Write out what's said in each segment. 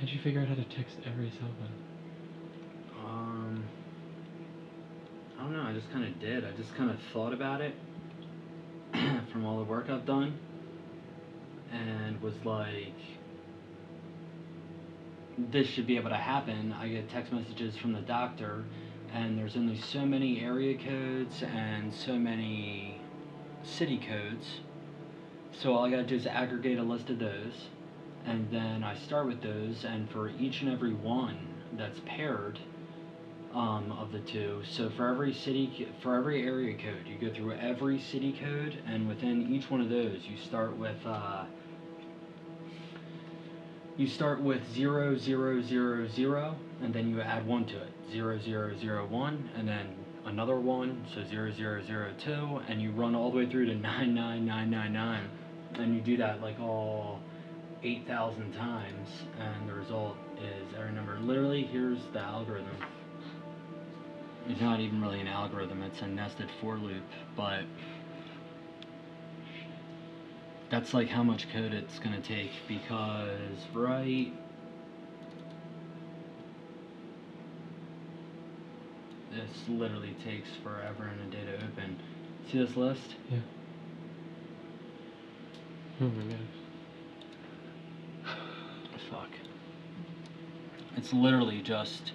How'd you figure out how to text every cell phone? I don't know, I just kind of did. I just kind of thought about it from all the work I've done and was like, this should be able to happen. I get text messages from the doctor and there's only so many area codes and so many city codes. So all I gotta do is aggregate a list of those, and then I start with those, and for each and every one that's paired of the two, so for every area code, you go through every city code, and within each one of those, you start with 0, 0, 0, 0, and then you add 1 to it, 0, 0, 0, 1, and then another 1, so 0, 0, 0, 2, and you run all the way through to 99999, and you do that like all 8,000 times, and the result is every number. Literally, here's the algorithm. It's not even really an algorithm, it's a nested for loop, but that's like how much code it's gonna take, because this literally takes forever in a day to open. See this list? Yeah. Oh my gosh. Fuck. It's literally just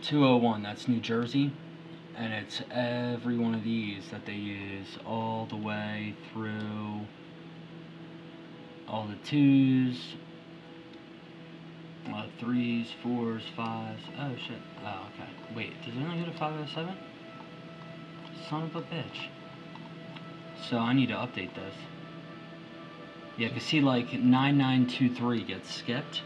201, that's New Jersey, and it's every one of these that they use all the way through all the 2s, 3s, 4s, 5s. Oh shit. Oh, okay. Wait, does it only go to 507? Son of a bitch. So I need to update this. Yeah, cause see, like 9923 gets skipped.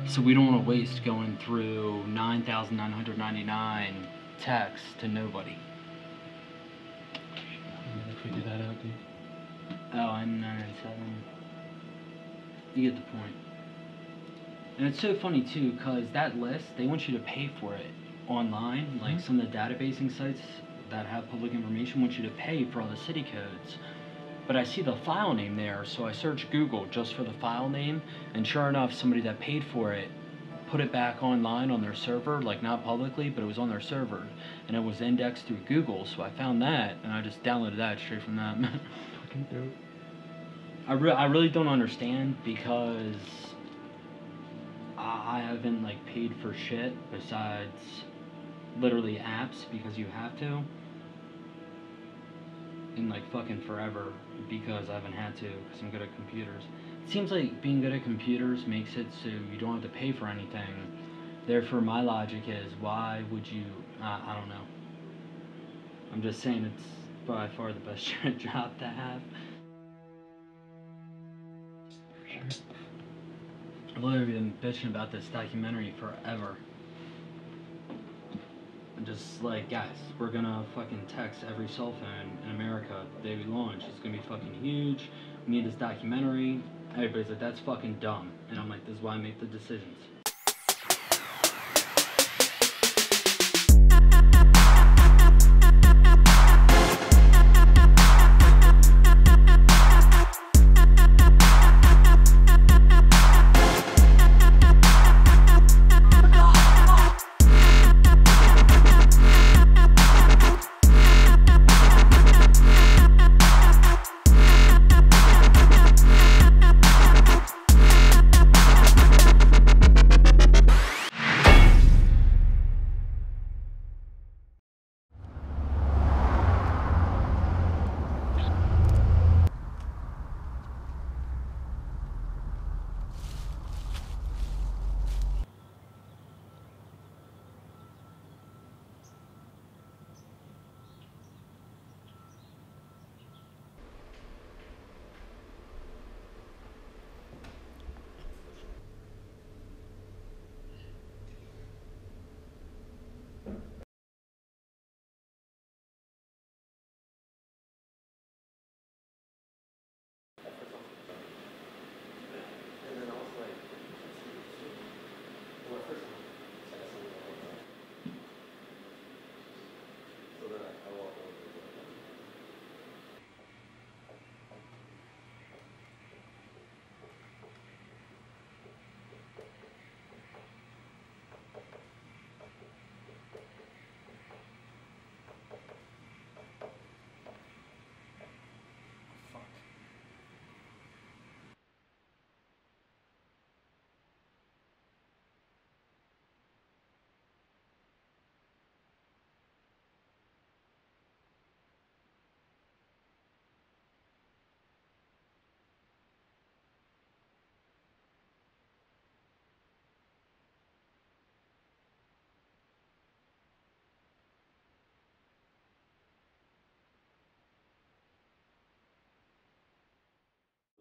So we don't want to waste going through 9,999 texts to nobody. I'm gonna figure that out, dude. Oh, I'm 997. You get the point. And it's so funny too, cause that list, they want you to pay for it online. Like some of the databasing sites that have public information want you to pay for all the city codes. But I see the file name there, so I search Google just for the file name, and sure enough, somebody that paid for it put it back online on their server, like not publicly, but it was on their server, and it was indexed through Google, so I found that, and I just downloaded that straight from that. Fucking dope. I really don't understand, because I haven't like paid for shit besides literally apps, because you have to, in like fucking forever, because I haven't had to, because I'm good at computers. It seems like being good at computers makes it so you don't have to pay for anything. Therefore, my logic is, why would you, I don't know. I'm just saying it's by far the best job to have. For sure. I've literally been bitching about this documentary forever. Just like, guys, we're gonna fucking text every cell phone in America the day we launch. It's gonna be fucking huge. We need this documentary. Everybody's like, that's fucking dumb. And I'm like, this is why I make the decisions.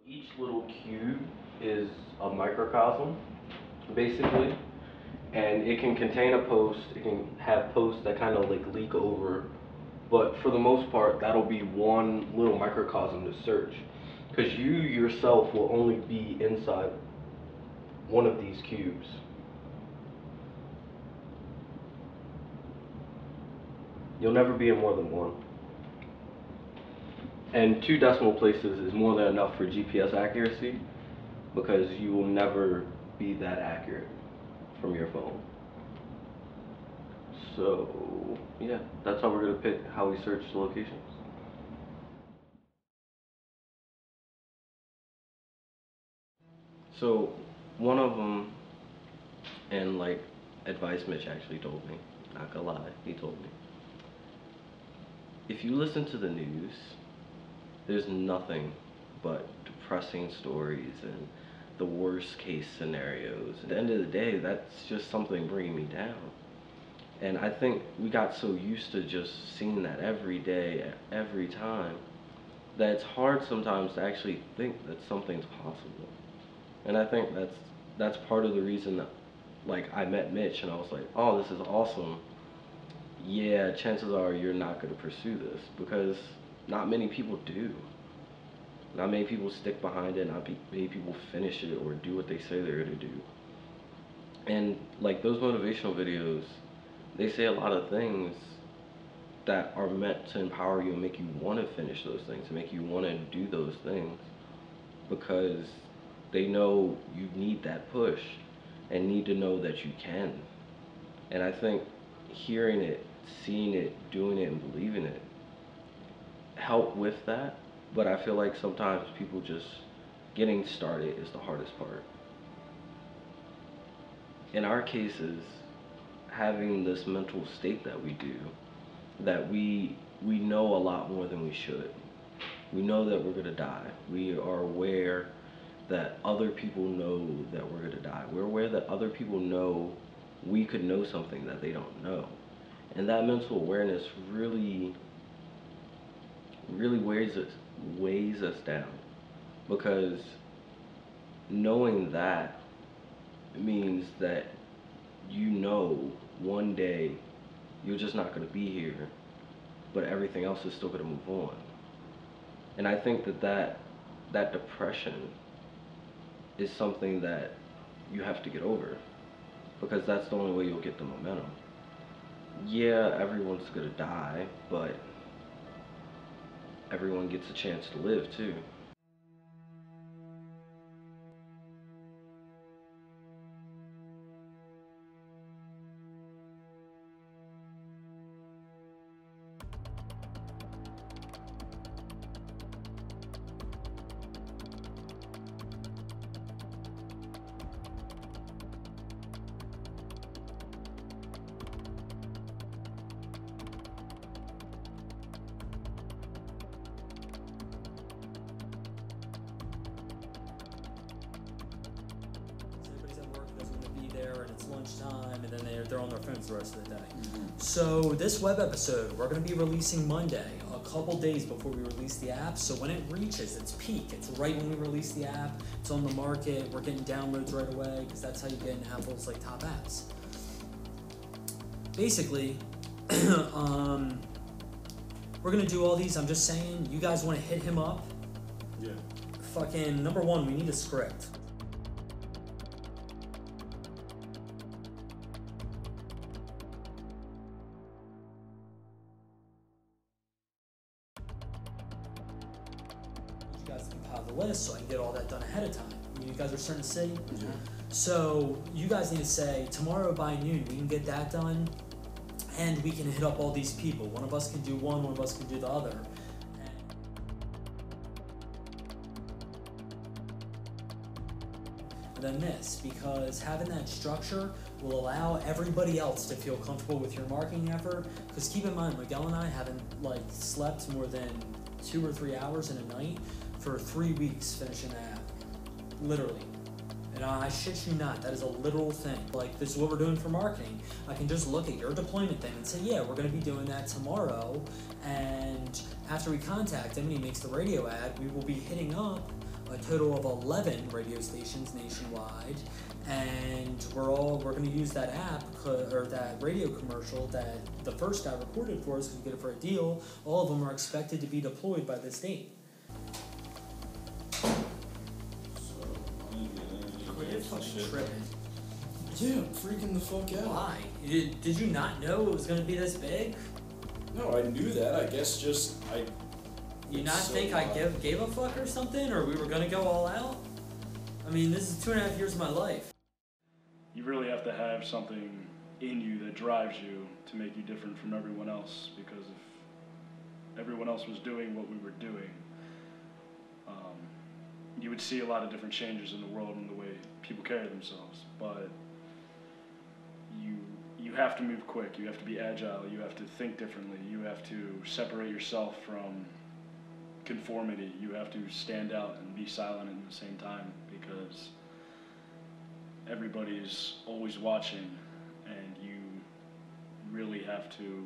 Each little cube is a microcosm, basically, and it can contain a post. It can have posts that kind of like leak over, but for the most part, that'll be one little microcosm to search, because you yourself will only be inside one of these cubes. You'll never be in more than one. And 2 decimal places is more than enough for GPS accuracy, because you will never be that accurate from your phone. So yeah, that's how we're going to pick how we search the locations. So one of them, and like advice Mitch actually told me, not gonna lie, he told me, if you listen to the news, there's nothing but depressing stories and the worst case scenarios. At the end of the day, that's just something bringing me down. And I think we got so used to just seeing that every day, every time, that it's hard sometimes to actually think that something's possible. And I think that's part of the reason that, like, I met Mitch and I was like, oh, this is awesome. Yeah, chances are you're not going to pursue this, because not many people do. Not many people stick behind it, not many people finish it or do what they say they're going to do. And like those motivational videos, they say a lot of things that are meant to empower you and make you want to finish those things, to make you want to do those things, because they know you need that push and need to know that you can. And I think hearing it, seeing it, doing it, and believing it help with that. But I feel like sometimes people just getting started is the hardest part. In our cases, having this mental state that we do, that we know a lot more than we should. We know that we're gonna die. We are aware that other people know that we're gonna die. We're aware that other people know we could know something that they don't know. And that mental awareness really weighs us down, because knowing that means that you know one day you're just not going to be here, but everything else is still going to move on. And I think that depression is something that you have to get over, because that's the only way you'll get the momentum. Yeah, everyone's going to die, but everyone gets a chance to live too. And it's lunchtime, and then they're on their phones the rest of the day. So this web episode, we're going to be releasing Monday, a couple days before we release the app. So when it reaches its peak, it's right when we release the app, it's on the market, we're getting downloads right away, because that's how you get in Apple's like top apps. Basically, we're going to do all these. I'm just saying, you guys want to hit him up. Yeah. Fucking number one, we need a script. You guys compile the list so I can get all that done ahead of time. You guys are starting to see? Yeah. So you guys need to say, tomorrow by noon we can get that done, and we can hit up all these people. One of us can do one of us can do the other. And then this, because having that structure will allow everybody else to feel comfortable with your marketing effort. Because keep in mind, Miguel and I haven't like slept more than 2 or 3 hours in a night for 3 weeks finishing the app, literally. And I shit you not, that is a literal thing. Like, this is what we're doing for marketing. I can just look at your deployment thing and say, yeah, we're gonna be doing that tomorrow. And after we contact him and he makes the radio ad, we will be hitting up a total of 11 radio stations nationwide, and we're going to use that app or that radio commercial that the first guy recorded for us because we get it for a deal. All of them are expected to be deployed by this date. Quit fucking tripping. Yeah, I'm freaking the fuck out. Why? Did you not know it was going to be this big? No, I knew that. I guess You not think I gave a fuck or something, or we were gonna go all out? I mean, this is 2.5 years of my life. You really have to have something in you that drives you to make you different from everyone else, because if everyone else was doing what we were doing, you would see a lot of different changes in the world and the way people carry themselves. But you have to move quick, you have to be agile, you have to think differently, you have to separate yourself from conformity, you have to stand out and be silent at the same time, because everybody's always watching, and you really have to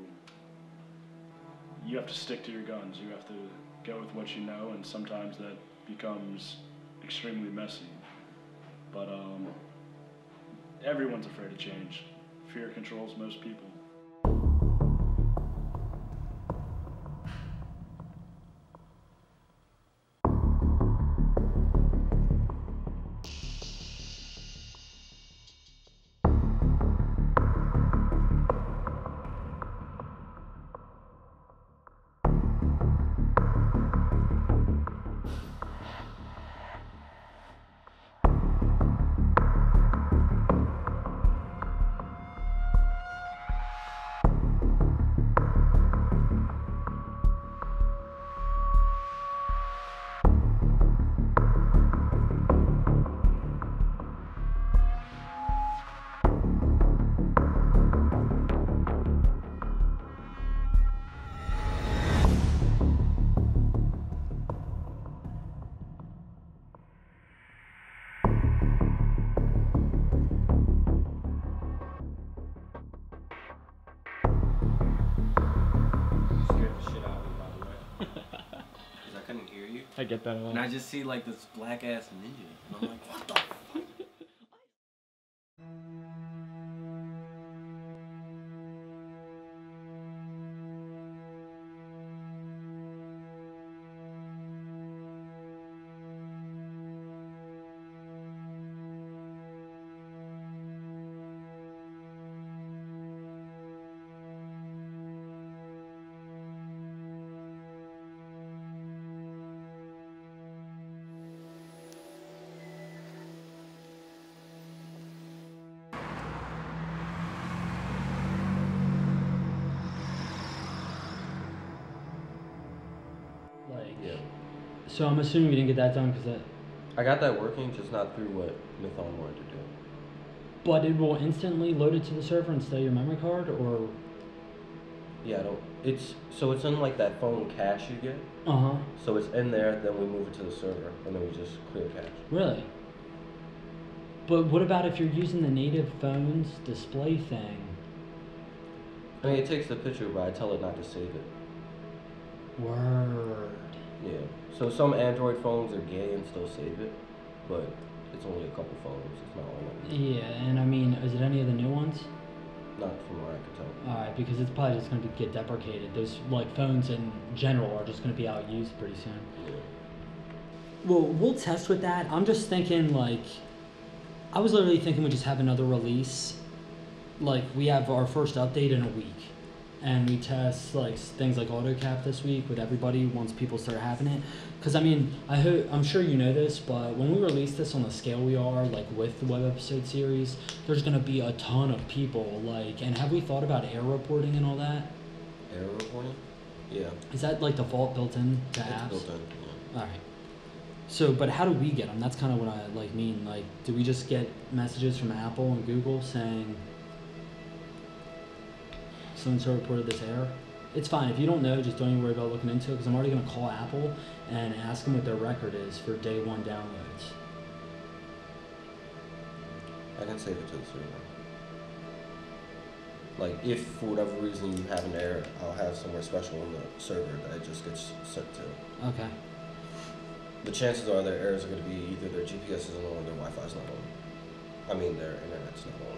stick to your guns. You have to go with what you know, and sometimes that becomes extremely messy. But everyone's afraid of change. Fear controls most people. I get that a lot. And I just see like this black ass ninja. And I'm like, what the fuck? So I'm assuming you didn't get that done because I got that working, just not through what Mython wanted to do. But it will instantly load it to the server instead of your memory card, or? Yeah, I don't. It's in like that phone cache you get. So it's in there, then we move it to the server, and then we just clear cache. Really? But what about if you're using the native phone's display thing? I mean, it takes the picture, but I tell it not to save it. Word. Yeah. So some Android phones are gay and still save it, but it's only a couple phones. It's not all of them. Yeah, and I mean, is it any of the new ones? Not from what I could tell. Alright, because it's probably just going to get deprecated. Those like phones in general are just going to be out-used pretty soon. Yeah. Well, we'll test with that. I'm just thinking like, I was literally thinking we just have another release. Like we have our first update in a week. And we test like things like AutoCap this week with everybody once people start having it. Because I mean, I'm sure you know this, but when we release this on the scale we are, like with the Webisode series, there's gonna be a ton of people. Like, and have we thought about error reporting and all that? Error reporting? Yeah. Is that like default built in to apps? It's built in. Yeah. All right. So, but how do we get them? That's kind of what I like mean. Like, do we just get messages from Apple and Google saying so-and-so reported this error? It's fine. If you don't know, just don't even worry about looking into it, because I'm already going to call Apple and ask them what their record is for day one downloads. I can save it to the server. Like, if for whatever reason you have an error, I'll have somewhere special on the server that it just gets sent to. Okay. the chances are their errors are going to be either their GPS isn't on or their Wi-Fi's not on. I mean, their internet's not on.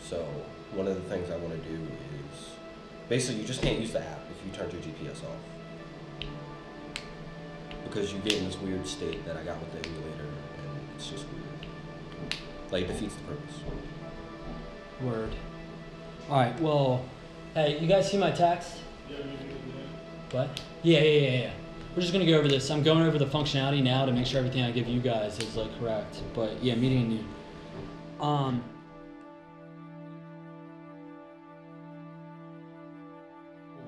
So one of the things I want to do is basically you just can't use the app if you turn your GPS off, because you get in this weird state that I got with the emulator, and it's just weird. Like, it defeats the purpose. Word. All right. Well, hey, you guys see my text? What? Yeah. We're just gonna go over this. I'm going over the functionality now to make sure everything I give you guys is like correct. But yeah, meeting at noon.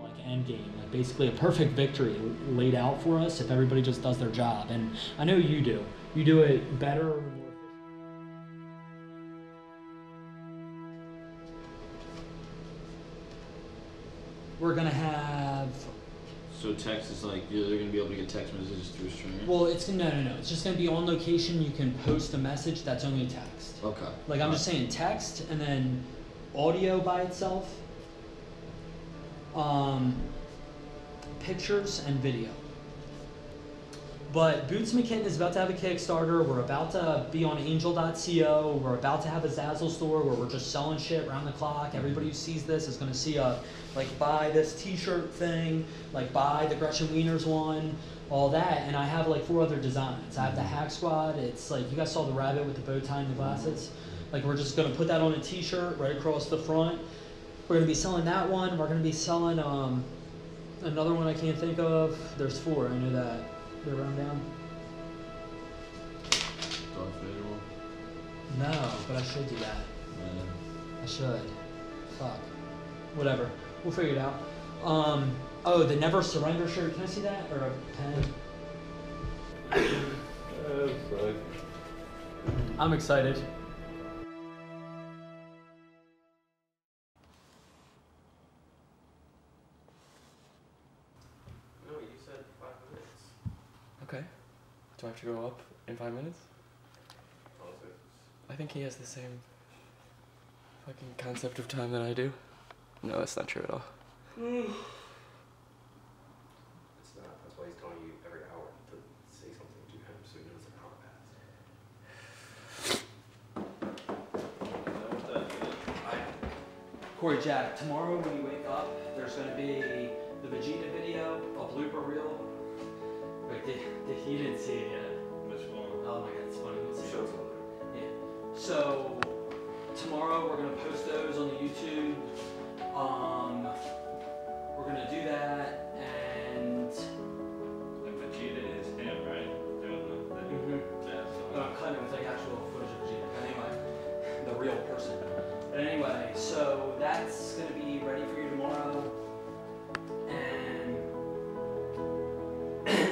Like end game, like basically a perfect victory laid out for us if everybody just does their job. And I know you do. You do it better. More efficient. We're gonna have. So text is like they're gonna be able to get text messages through Stringur? Well, it's no. It's just gonna be on location. You can post a message that's only text. Okay. Like I'm just saying text and then audio by itself, pictures and video. But Boots McKinnon is about to have a Kickstarter. We're about to be on angel.co. We're about to have a Zazzle store where we're just selling shit around the clock. Everybody who sees this is going to see a, like, buy this t-shirt thing, like, buy the Gretchen Wieners one, all that. And I have, like, 4 other designs. I have the Hack Squad. It's, like, you guys saw the rabbit with the bow tie and the glasses. Like, we're just going to put that on a t-shirt right across the front. We're going to be selling that one. We're going to be selling another one I can't think of. There's 4, I know that. They're run down? Darth Vader one? No, but I should do that. Yeah. I should. Fuck. Whatever. We'll figure it out. Oh, the Never Surrender shirt. Can I see that? Or a pen? Fuck. I'm excited. No, you said 5 minutes. Okay. Do I have to go up in 5 minutes? I think he has the same fucking concept of time that I do. No, that's not true at all. It's not. That's why he's telling you every hour to say something to him so he knows an hour passed. Corey Jack, tomorrow when you wake up, there's going to be the Vegeta video, a blooper reel. Wait, you didn't see it yet. Which one? Oh my god, it's funny. Let's see. Show's on Yeah. So tomorrow we're gonna post those on the YouTube. We're gonna do that, and Vegeta is him, right? Doing the kind of with like actual footage of Vegeta. But anyway, the real person. But anyway, so that's gonna be ready for you tomorrow, and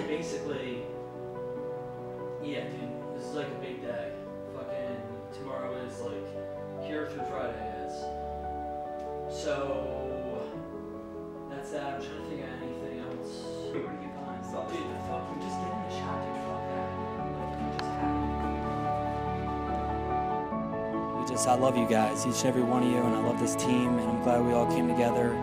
basically, yeah, dude, this is like a big day. Fucking tomorrow is like here through Friday is. So that's that. I'm trying to think of anything else. Where do you find stuff? Dude, the fuck, we just get in the shot, dude. Fuck that. Like, we just I love you guys, each and every one of you, and I love this team, and I'm glad we all came together.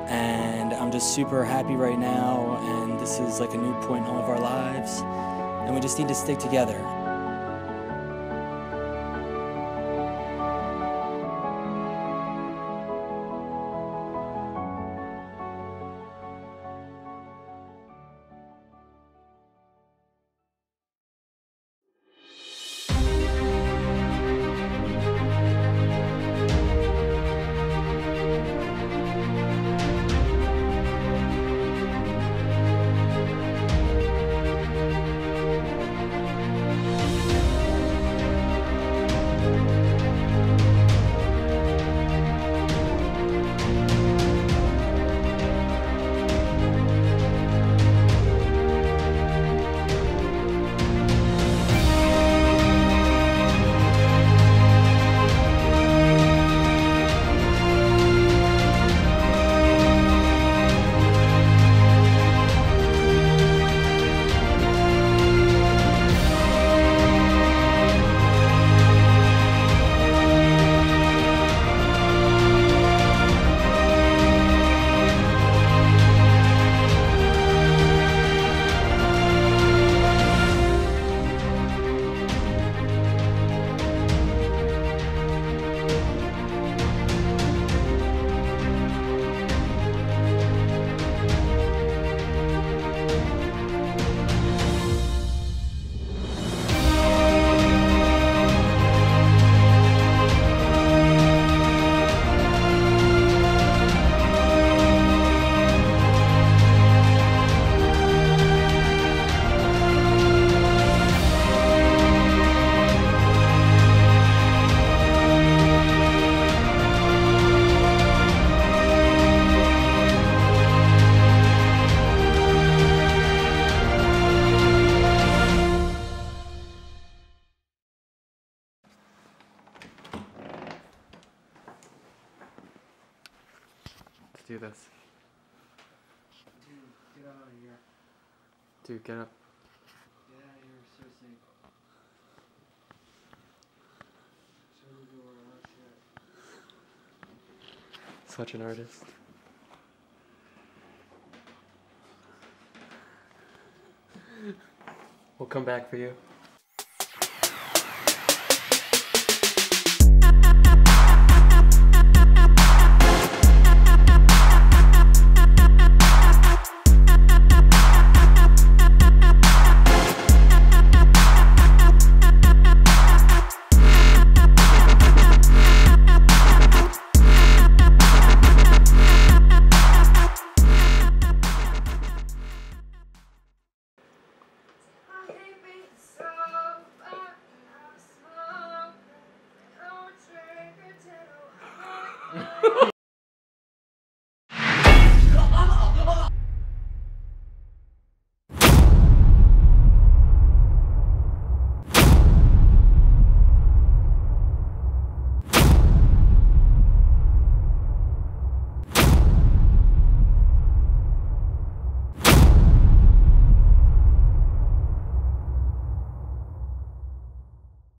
And I'm just super happy right now, and this is like a new point in all of our lives, and we just need to stick together. do this. Dude, get out of here. Dude, get up. Get out of here, seriously. Shut the door, oh shit. Such an artist. We'll come back for you.